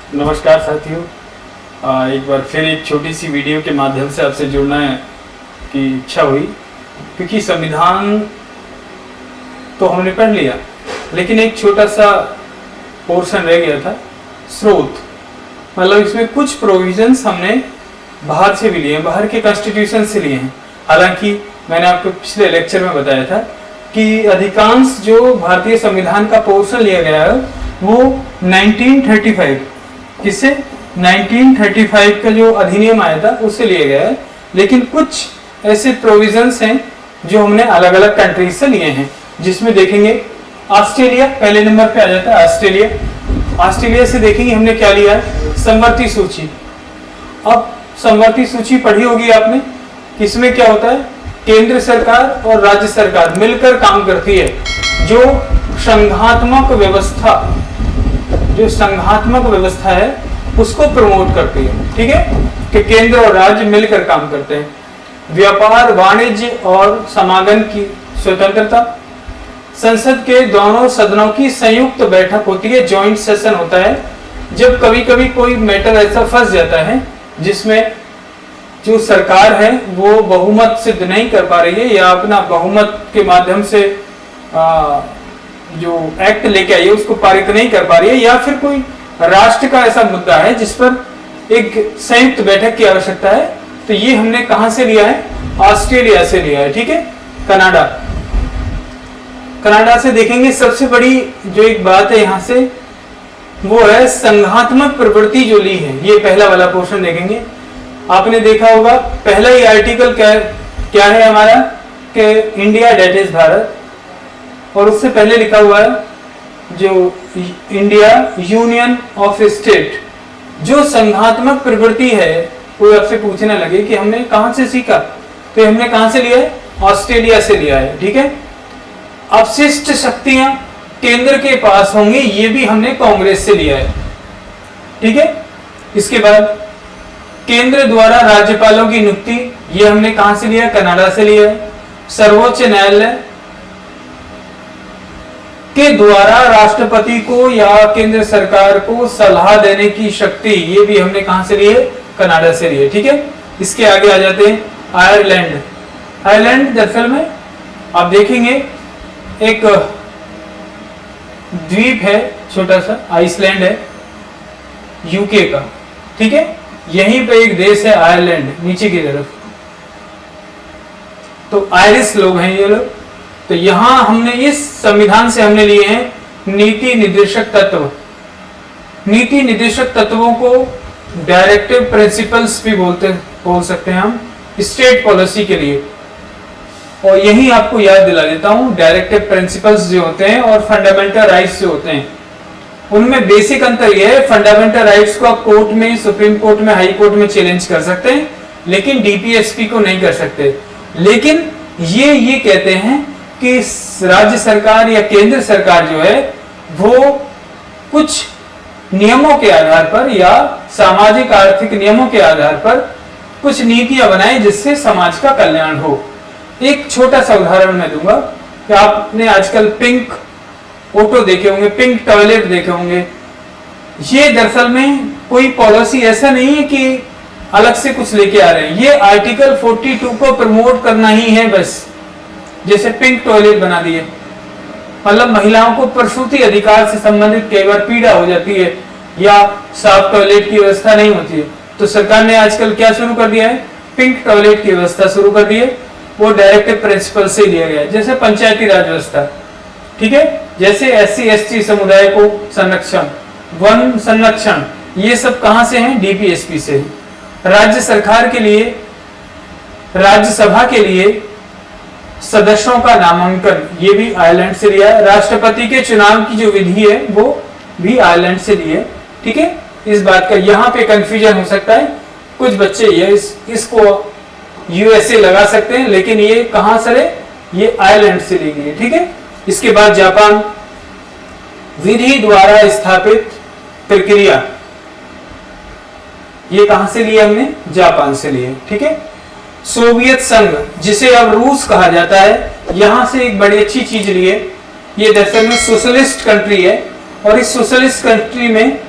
नमस्कार साथियों, एक बार फिर एक छोटी सी वीडियो के माध्यम से आपसे जुड़ना की इच्छा हुई, क्योंकि संविधान तो हमने पढ़ लिया, लेकिन एक छोटा सा पोर्शन रह गया था, स्रोत। मतलब इसमें कुछ प्रोविजंस हमने बाहर से भी लिए हैं, बाहर के कॉन्स्टिट्यूशन से लिए हैं। हालांकि मैंने आपको पिछले लेक्चर में बताया था कि अधिकांश जो भारतीय संविधान का पोर्शन लिया गया है वो 1935 किससे 1935 का जो अधिनियम आया था उससे लिया गया है। लेकिन कुछ ऐसे प्रोविजंस हैं जो हमने अलग अलग कंट्रीज से लिए हैं, जिसमें देखेंगे ऑस्ट्रेलिया पहले नंबर पे आ जाता है। ऑस्ट्रेलिया से देखेंगे हमने क्या लिया है, समवर्ती सूची। अब समवर्ती सूची पढ़ी होगी आपने, इसमें क्या होता है, केंद्र सरकार और राज्य सरकार मिलकर काम करती है। जो संघात्मक व्यवस्था है उसको प्रमोट करती है। ठीक है, कि केंद्र और राज्य मिलकर काम करते हैं। व्यापार, वाणिज्य और समागम की स्वतंत्रता। संसद के दोनों सदनों की संयुक्त बैठक होती है, जॉइंट सेशन होता है। जब कभी कभी कोई मैटर ऐसा फंस जाता है जिसमें जो सरकार है वो बहुमत सिद्ध नहीं कर पा रही है, या अपना बहुमत के माध्यम से जो एक्ट लेके आई है उसको पारित नहीं कर पा रही है, या फिर कोई राष्ट्र का ऐसा मुद्दा है जिस पर एक संयुक्त बैठक की आवश्यकता है, तो ये हमने कहां से लिया है, ऑस्ट्रेलिया से लिया है। ठीक है, कनाडा से देखेंगे सबसे बड़ी जो एक बात है यहां से, वो है संघात्मक प्रवृत्ति जो ली है। ये पहला वाला पोर्शन देखेंगे, आपने देखा होगा पहला ही आर्टिकल क्या है हमारा, कि इंडिया डेट इज भारत, और उससे पहले लिखा हुआ है जो इंडिया यूनियन ऑफ स्टेट। जो संघात्मक प्रवृत्ति है, कोई आपसे पूछने लगे कि हमने कहां से सीखा, तो हमने कहां से लिया है, ऑस्ट्रेलिया से लिया है। ठीक है, अपशिष्ट शक्तियां केंद्र के पास होंगी, ये भी हमने कांग्रेस से लिया है। ठीक है, इसके बाद केंद्र द्वारा राज्यपालों की नियुक्ति, ये हमने कहां से लिया, कनाडा से लिया है। सर्वोच्च न्यायालय के द्वारा राष्ट्रपति को या केंद्र सरकार को सलाह देने की शक्ति, ये भी हमने कहां से लिए, कनाडा से लिए। ठीक है, इसके आगे आ जाते हैं आयरलैंड दरअसल में आप देखेंगे एक द्वीप है, छोटा सा आइसलैंड है यूके का। ठीक है, यहीं पे एक देश है आयरलैंड नीचे की तरफ, तो आयरिश लोग हैं ये लोग। तो यहां हमने इस संविधान से हमने लिए हैं नीति निर्देशक तत्व। नीति निर्देशक तत्वों को डायरेक्टिव प्रिंसिपल्स भी बोल सकते हैं हम स्टेट पॉलिसी के लिए। और यही आपको याद दिला देता हूं, डायरेक्टिव प्रिंसिपल्स जो होते हैं और फंडामेंटल राइट्स जो होते हैं, उनमें बेसिक अंतर यह है, फंडामेंटल राइट्स को आप कोर्ट में, सुप्रीम कोर्ट में, हाई कोर्ट में चैलेंज कर सकते हैं, लेकिन डीपीएसपी को नहीं कर सकते। लेकिन ये कहते हैं कि राज्य सरकार या केंद्र सरकार जो है वो कुछ नियमों के आधार पर या सामाजिक आर्थिक नियमों के आधार पर कुछ नीतियां बनाए जिससे समाज का कल्याण हो। एक छोटा सा उदाहरण मैं दूंगा कि आपने आजकल पिंक ऑटो देखे होंगे, पिंक टॉयलेट देखे होंगे। ये दरअसल में कोई पॉलिसी ऐसा नहीं है कि अलग से कुछ लेके आ रहे हैं, ये आर्टिकल 42 को प्रमोट करना ही है बस। जैसे पिंक टॉयलेट बना दिए, मतलब महिलाओं को प्रसूति अधिकार से संबंधित कई बार पीड़ा हो जाती है या साफ टॉयलेट की व्यवस्था नहीं होती है, तो सरकार ने आजकल क्या शुरू कर दिया है, पिंक टॉयलेट की व्यवस्था शुरू कर दी है। वो डायरेक्टिव प्रिंसिपल से लिया गया है। जैसे पंचायती राज व्यवस्था, ठीक है, जैसे SC/ST समुदाय को संरक्षण, वन संरक्षण, ये सब कहां से हैं, डीपीएसपी से। राज्य सरकार के लिए, राज्यसभा के लिए सदस्यों का नामांकन, ये भी आयरलैंड से लिया है। राष्ट्रपति के चुनाव की जो विधि है वो भी आयरलैंड से ली है। ठीक है, इस बात का यहाँ पे कंफ्यूजन हो सकता है, कुछ बच्चे ये इसको यूएसए लगा सकते हैं, लेकिन ये कहां से है, ये आयरलैंड से ली गई है। ठीक है, इसके बाद जापान, विधि द्वारा स्थापित प्रक्रिया, ये कहां से लिया हमने, जापान से लिए। ठीक है, सोवियत संघ जिसे अब रूस कहा जाता है, यहां से एक बड़ी अच्छी चीज ली है। ये दरअसल में सोशलिस्ट कंट्री है, और इस सोशलिस्ट कंट्री में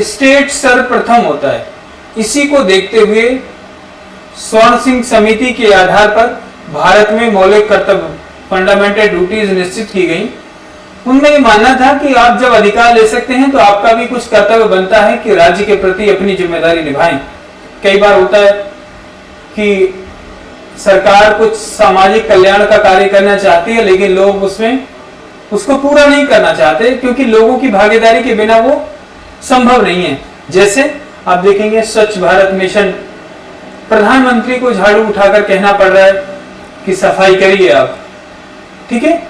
स्टेट सर्वप्रथम होता है। इसी को देखते हुए स्वर्ण सिंह समिति के आधार पर भारत में मौलिक कर्तव्य फंडामेंटल ड्यूटीज निश्चित की गई। उनमें ये मानना था कि आप जब अधिकार ले सकते हैं तो आपका भी कुछ कर्तव्य बनता है कि राज्य के प्रति अपनी जिम्मेदारी निभाएं। कई बार होता है कि सरकार कुछ सामाजिक कल्याण का कार्य करना चाहती है, लेकिन लोग उसको पूरा नहीं करना चाहते, क्योंकि लोगों की भागीदारी के बिना वो संभव नहीं है। जैसे आप देखेंगे स्वच्छ भारत मिशन, प्रधानमंत्री को झाड़ू उठाकर कहना पड़ रहा है कि सफाई करिए आप, ठीक है।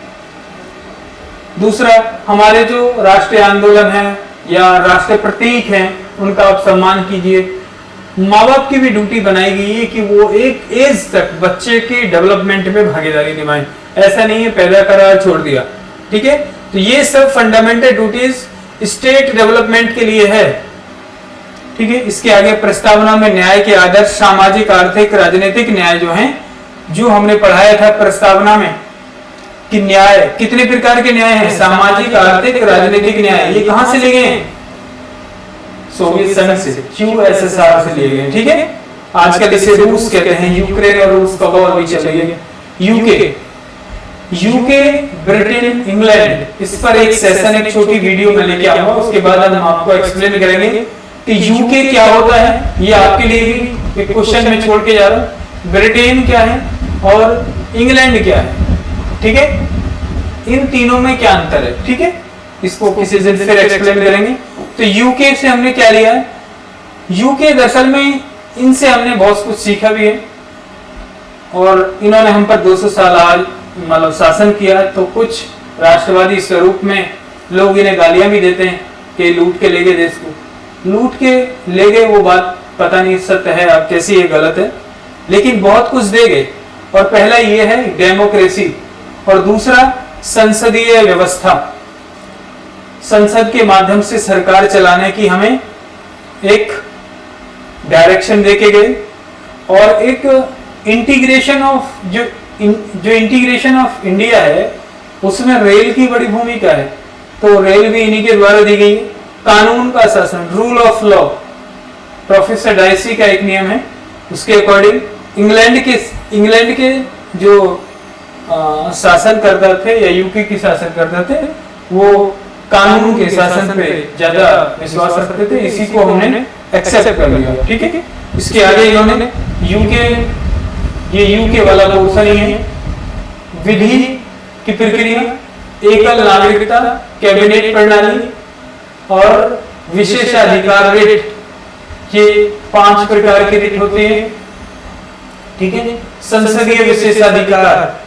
दूसरा, हमारे जो राष्ट्रीय आंदोलन है या राष्ट्रीय प्रतीक हैं उनका आप सम्मान कीजिए। माँ बाप की भी ड्यूटी बनाई गई है कि वो एक एज तक बच्चे के डेवलपमेंट में भागीदारी निभाएं। ऐसा नहीं है पैदा करा छोड़ दिया, ठीक है। तो ये सब फंडामेंटल ड्यूटीज स्टेट डेवलपमेंट के लिए है, ठीक है। इसके आगे प्रस्तावना में न्याय के आदर्श, सामाजिक, आर्थिक, राजनीतिक न्याय जो हैं, जो हमने पढ़ाया था प्रस्तावना में कि न्याय कितने प्रकार के न्याय हैं, सामाजिक, आर्थिक, राजनीतिक न्याय। ये कहां से लिए गए हैं? सोवियत संघ से, यूएसएसआर से लिए गए, ठीक है। आजकल इसे रूस कहते हैं, यूक्रेन और रूस का वॉर भी चल रही है। यूके, ब्रिटेन, इंग्लैंड, इस पर एक सेशन, एक छोटी वीडियो में लेके आऊंगा, उसके बाद हम आपको एक्सप्लेन करेंगे कि यूके क्या होता है। ये आपके लिए भी एक क्वेश्चन में छोड़ के जा रहा हूं। ब्रिटेन क्या है और इंग्लैंड क्या है, ठीक है। इन तीनों में क्या अंतर है, ठीक है। इसको किसी दिन फिर एक्सप्लेन करेंगे। तो यूके से हमने क्या लिया है? यूके दरअसल में इनसे हमने बहुत कुछ सीखा भी है, और इन्होंने हम पर 200 साल आज मतलब शासन किया। तो कुछ राष्ट्रवादी स्वरूप में लोग इन्हें गालियां भी देते हैं कि लूट के ले गए देश को। लूट के ले गए वो बात पता नहीं सत्य है अब कैसी है, गलत है, लेकिन बहुत कुछ दे गए। और पहला ये है डेमोक्रेसी, और दूसरा संसदीय व्यवस्था। संसद के माध्यम से सरकार चलाने की हमें एक डायरेक्शन देके गए, और एक इंटीग्रेशन ऑफ जो इंटीग्रेशन ऑफ इंडिया है उसमें रेल की बड़ी भूमिका है। तो रेल भी इन्हीं के द्वारा दी गई। कानून का शासन, rule of law, professor dicey का एक नियम है, उसके अकॉर्डिंग इंग्लैंड के जो शासन करता थे या यूके की शासन करता थे, वो कानून के शासन पे ज्यादा विश्वास रखते थे। इसी को हमने एक्सेप्ट कर लिया, ठीक है। इसके आगे इन्होंने यूके वाला पोर्शन ही है, विधि की प्रक्रिया, एकल नागरिकता, कैबिनेट प्रणाली और विशेषाधिकार रिट, ये 5 प्रकार की रिट होती है, ठीक है। संसदीय विशेषाधिकार,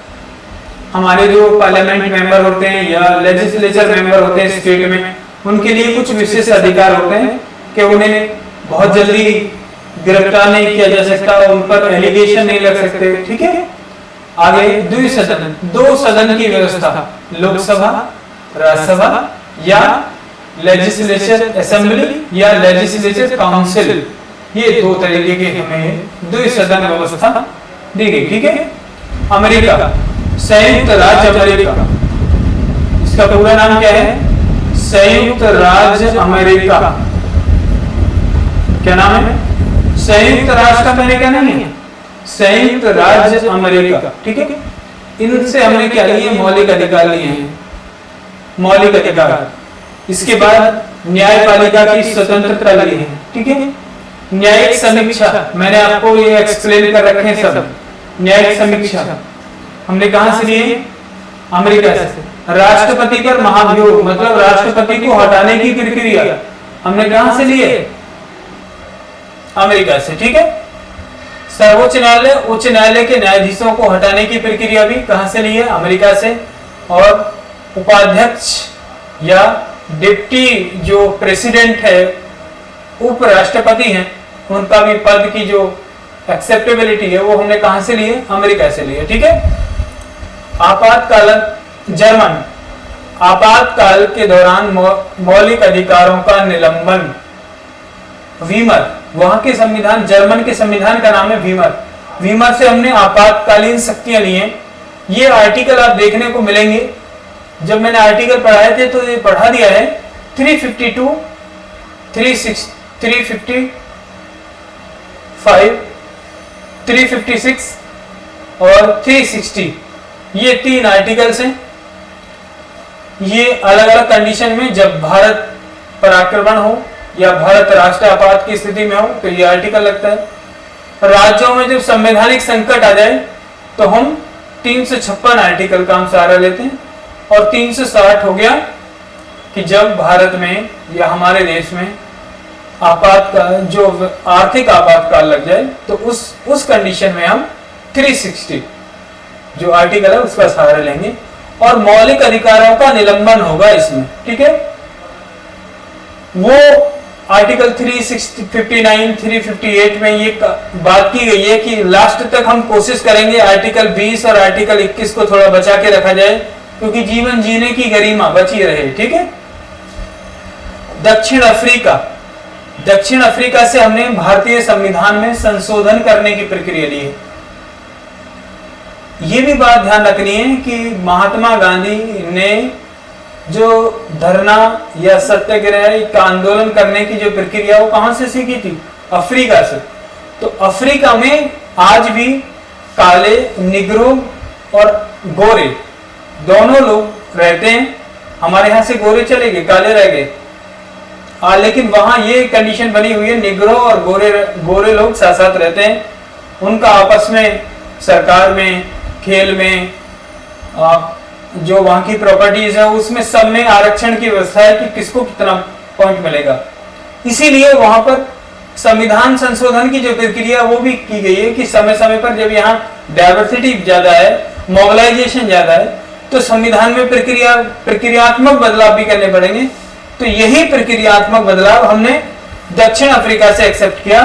हमारे जो पार्लियामेंट मेंबर होते हैं या लेजिस्लेचर मेंबर होते हैं स्टेट में, उनके लिए कुछ विशेष अधिकार होते हैं कि उन्हें बहुत जल्दी गिरफ्तार नहीं किया जा सकता, उन पर एलिगेशन नहीं लग सकते, ठीक है। आगे द्विसदन, 2 सदन की व्यवस्था, लोकसभा, राज्यसभा या लेजिस्लेचर असेंबली या लेजिस्लेचर काउंसिल, ये 2 तरीके के हमें द्विसदन व्यवस्था दी गई, ठीक है। अमेरिका, संयुक्त राज्य अमेरिका, इसका पूरा नाम क्या है? संयुक्त राज्य अमेरिका। क्या नाम है? संयुक्त राष्ट्र अमेरिका नहीं है, संयुक्त राज्य अमेरिका, ठीक है। इनसे हमने क्या लिए? मौलिक अधिकार लिए हैं, मौलिक अधिकार। इसके बाद न्यायपालिका की स्वतंत्रता ली है, ठीक है। न्यायिक समीक्षा, मैंने आपको ये एक्सप्लेन कर रखे हैं सब। न्यायिक समीक्षा हमने कहां से लिए? अमेरिका से। राष्ट्रपति पर महाभियोग, मतलब राष्ट्रपति को हटाने की प्रक्रिया हमने कहां से लिए? अमेरिका से, ठीक है। सर्वोच्च न्यायालय, उच्च न्यायालय के न्यायाधीशों को हटाने की प्रक्रिया भी कहां से ली है? अमेरिका से। और उपाध्यक्ष या डिप्टी जो प्रेसिडेंट है, उपराष्ट्रपति हैं, उनका भी पद की जो एक्सेप्टेबिलिटी है वो हमने कहां से लिए? अमेरिका से लिए, ठीक है। आपातकाल, जर्मन, आपातकाल के दौरान मौलिक अधिकारों का निलंबन, वीमर, वहां के संविधान, जर्मन के संविधान का नाम है वीमर। वीमर से हमने आपातकालीन शक्तियां ली हैं। ये आर्टिकल आप देखने को मिलेंगे, जब मैंने आर्टिकल पढ़ाए थे तो ये पढ़ा दिया है 352 355, 356 और 360, ये 3 आर्टिकल्स हैं। ये अलग अलग कंडीशन में जब भारत पर आक्रमण हो या भारत राष्ट्र आपात की स्थिति में हो तो ये आर्टिकल लगता है। राज्यों में जब संवैधानिक संकट आ जाए तो हम 356 आर्टिकल का हम सहारा लेते हैं, और 360 हो गया कि जब भारत में या हमारे देश में आपातकाल, जो आर्थिक आपातकाल लग जाए, तो उस कंडीशन में हम 360 जो आर्टिकल है उसका सहारा लेंगे, और मौलिक अधिकारों का निलंबन होगा इसमें। ठीक है, वो आर्टिकल 359, 358 में ये बात की गई है कि लास्ट तक हम कोशिश करेंगे आर्टिकल 20 और आर्टिकल 21 को थोड़ा बचा के रखा जाए, क्योंकि जीवन जीने की गरिमा बची रहे। ठीक है, दक्षिण अफ्रीका से हमने भारतीय संविधान में संशोधन करने की प्रक्रिया ली है। ये भी बात ध्यान रखनी है कि महात्मा गांधी ने जो धरना या सत्याग्रह का आंदोलन करने की जो प्रक्रिया वो कहां से सीखी थी? अफ्रीका से। तो अफ्रीका में आज भी काले, निग्रो और गोरे दोनों लोग रहते हैं। हमारे यहां से गोरे चले गए, काले रह गए, लेकिन वहां ये कंडीशन बनी हुई है, निग्रो और गोरे लोग साथ साथ रहते हैं। उनका आपस में सरकार में, खेल में, जो वहां की प्रॉपर्टीज है उसमें सब में आरक्षण की व्यवस्था है कि किसको कितना पॉइंट मिलेगा। इसीलिए वहां पर संविधान संशोधन की जो प्रक्रिया वो भी की गई है कि समय समय पर जब यहाँ डाइवर्सिटी ज्यादा है, मोबिलाइजेशन ज्यादा है, तो संविधान में प्रक्रियात्मक बदलाव भी करने पड़ेंगे। तो यही प्रक्रियात्मक बदलाव हमने दक्षिण अफ्रीका से एक्सेप्ट किया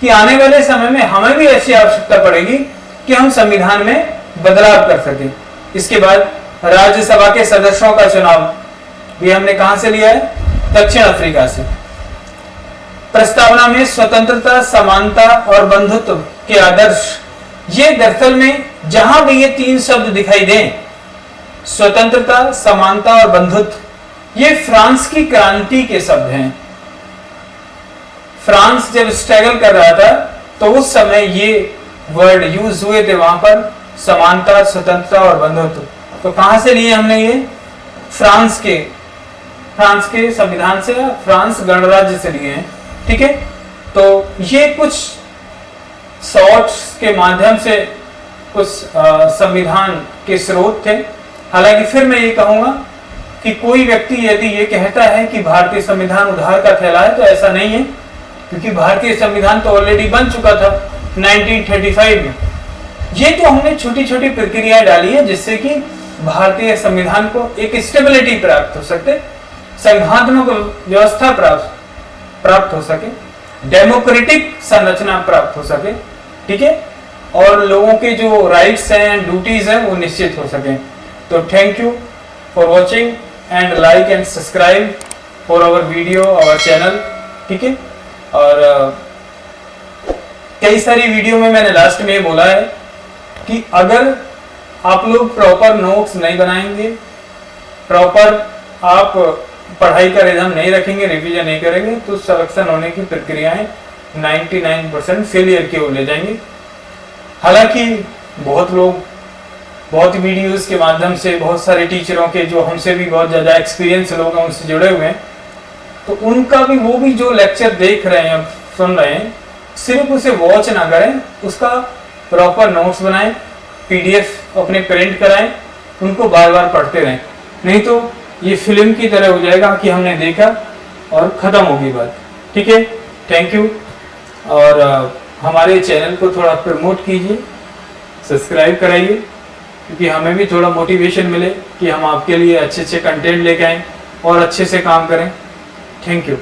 कि आने वाले समय में हमें भी ऐसी आवश्यकता पड़ेगी कि हम संविधान में बदलाव कर सकें। इसके बाद राज्यसभा के सदस्यों का चुनाव भी हमने कहां से लिया है? दक्षिण अफ्रीका से। प्रस्तावना में स्वतंत्रता, समानता और बंधुत्व के आदर्श, ये दरअसल में जहां भी ये 3 शब्द दिखाई दें, स्वतंत्रता, समानता और बंधुत्व, ये फ्रांस की क्रांति के शब्द हैं। फ्रांस जब स्ट्रगल कर रहा था तो उस समय ये वर्ड यूज हुए थे वहां पर, समानता, स्वतंत्रता और बंधुत्व। तो कहां से लिए हमने ये? फ्रांस के संविधान से, फ्रांस गणराज्य से लिए हैं। ठीक है, तो ये कुछ शॉर्ट्स के माध्यम से कुछ संविधान के स्रोत थे। हालांकि फिर मैं ये कहूंगा कि कोई व्यक्ति यदि ये कहता है कि भारतीय संविधान उधार का थैला है तो ऐसा नहीं है, क्योंकि भारतीय संविधान तो ऑलरेडी बन चुका था 1935 में। ये तो हमने छोटी छोटी प्रक्रियाएं डाली है जिससे कि भारतीय संविधान को एक स्टेबिलिटी प्राप्त हो सके, संघात्मक व्यवस्था प्राप्त हो सके, डेमोक्रेटिक संरचना प्राप्त हो सके। ठीक है, और लोगों के जो राइट्स हैं, ड्यूटीज हैं, वो निश्चित हो सके। तो thank you for watching and like and subscribe for our video, our channel. ठीक है, और कई सारी वीडियो में मैंने लास्ट में बोला है कि अगर आप लोग प्रॉपर नोट्स नहीं बनाएंगे, प्रॉपर आप पढ़ाई का रिदम नहीं रखेंगे, रिवीजन नहीं करेंगे, तो सिलेक्शन होने की प्रक्रियाएं 99% फेलियर की ओर ले जाएंगे। हालांकि बहुत लोग, बहुत वीडियोस के माध्यम से, बहुत सारे टीचरों के जो हमसे भी बहुत ज़्यादा एक्सपीरियंस लोग हैं उनसे जुड़े हुए हैं, तो उनका भी वो भी जो लेक्चर देख रहे हैं, सुन रहे हैं, सिर्फ उसे वॉच ना करें, उसका प्रॉपर नोट्स बनाएं, PDF अपने प्रिंट कराएं, उनको बार बार पढ़ते रहें। नहीं तो ये फिल्म की तरह हो जाएगा कि हमने देखा और ख़त्म होगी बात। ठीक है, थैंक यू। और हमारे चैनल को थोड़ा प्रमोट कीजिए, सब्सक्राइब कराइए, क्योंकि हमें भी थोड़ा मोटिवेशन मिले कि हम आपके लिए अच्छे अच्छे कंटेंट लेके आएँ और अच्छे से काम करें। Thank you.